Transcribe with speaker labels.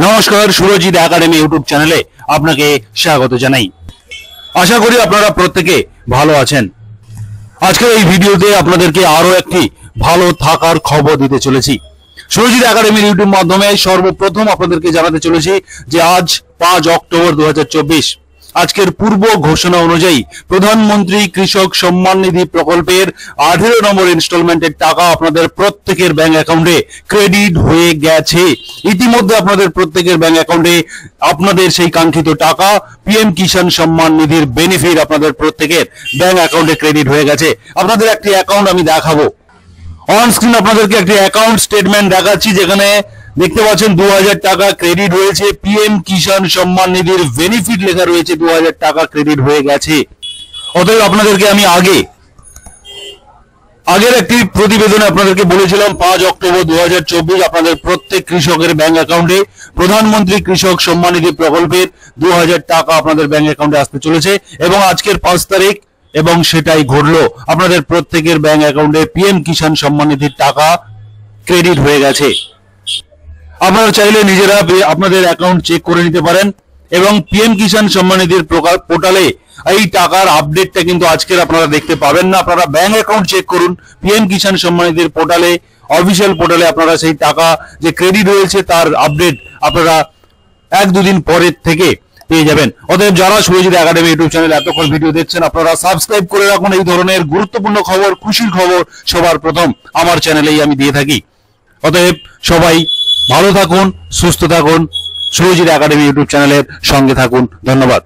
Speaker 1: নমস্কার, Surajit academy YouTube চ্যানেলে আপনাকে স্বাগত জানাই। আশা করি আপনারা প্রত্যেকে ভালো আছেন। আজকের এই ভিডিওতে আপনাদেরকে আরো একটি ভালো থাকার খবর দিতে চলেছি। সুরজিৎ একাডেমির ইউটিউব মাধ্যমে সর্বপ্রথম আপনাদেরকে জানাতে চলেছি যে আজ 5 অক্টোবর 2024 আজকের পূর্ব ঘোষণা অনুযায়ী প্রধানমন্ত্রী কৃষক সম্মান নিধি প্রকল্পের 18 নম্বর ইনস্টলমেন্টের টাকা আপনাদের প্রত্যেকের ব্যাংক অ্যাকাউন্টে ক্রেডিট হয়ে গেছে। ইতিমধ্যে আপনাদের প্রত্যেকের ব্যাংক অ্যাকাউন্টে আপনাদের সেই কাঙ্ক্ষিত টাকা পিএম কিষাণ সম্মান নিধির বেনিফিট আপনাদের প্রত্যেকের ব্যাংক অ্যাকাউন্টে ক্রেডিট হয়ে গেছে। আপনাদের একটি অ্যাকাউন্ট আমি দেখাবো। অন স্ক্রিন আপনাদেরকে একটি অ্যাকাউন্ট স্টেটমেন্ট দেখাচ্ছি, যেখানে দেখতে পাচ্ছেন 2000 টাকা ক্রেডিট হয়েছে। পিএম কিষাণ সম্মান নিধির বেনিফিট লেখা রয়েছে 2000 টাকা ক্রেডিট হয়ে গেছে। অতএব আপনাদেরকে আমি আগের একটি প্রতিবেদনে আপনাদেরকে বলেছিলাম 5 অক্টোবর 2024 আপনাদের প্রত্যেক কৃষকের ব্যাংক অ্যাকাউন্টে প্রধানমন্ত্রী কৃষক সম্মান নিধি প্রকল্পের 2000 টাকা আপনাদের ব্যাংক অ্যাকাউন্টে আসতে চলেছে এবং আজকের 5 তারিখ এবং সেটাই ঘটলো। আপনাদের প্রত্যেকের ব্যাংক অ্যাকাউন্টে পিএম কিষাণ সম্মান নিধির টাকা ক্রেডিট হয়ে গেছে। আপনারা চাইলে নিজেরা আপনাদের অ্যাকাউন্ট চেক করে নিতে পারেন এবং পিএম কিষাণ সম্মান নিধির পোর্টালে এই টাকার আপডেটটা কিন্তু আজকের আপনারা দেখতে পাবেন না। আপনারা ব্যাংক অ্যাকাউন্ট চেক করুন পিএম কিষাণ সম্মান নিধির পোর্টালে, অফিসিয়াল পোর্টালে আপনারা সেই টাকা যে ক্রেডিট হয়েছে তার আপডেট আপনারা 1-2 দিন পরের থেকে পেয়ে যাবেন। অতএব যারা সুরজিৎ একাডেমি ইউটিউব চ্যানেল এতক্ষণ ভিডিও দেখছেন, আপনারা সাবস্ক্রাইব করে রাখুন। এই ধরনের গুরুত্বপূর্ণ খবর, খুশির খবর সবার প্রথম আমার চ্যানেলেই আমি দিয়ে থাকি। অতএব সবাই ভালো থাকুন, সুস্থ থাকুন, সুরজিৎ একাডেমি ইউটিউব চ্যানেলের সঙ্গে থাকুন। ধন্যবাদ।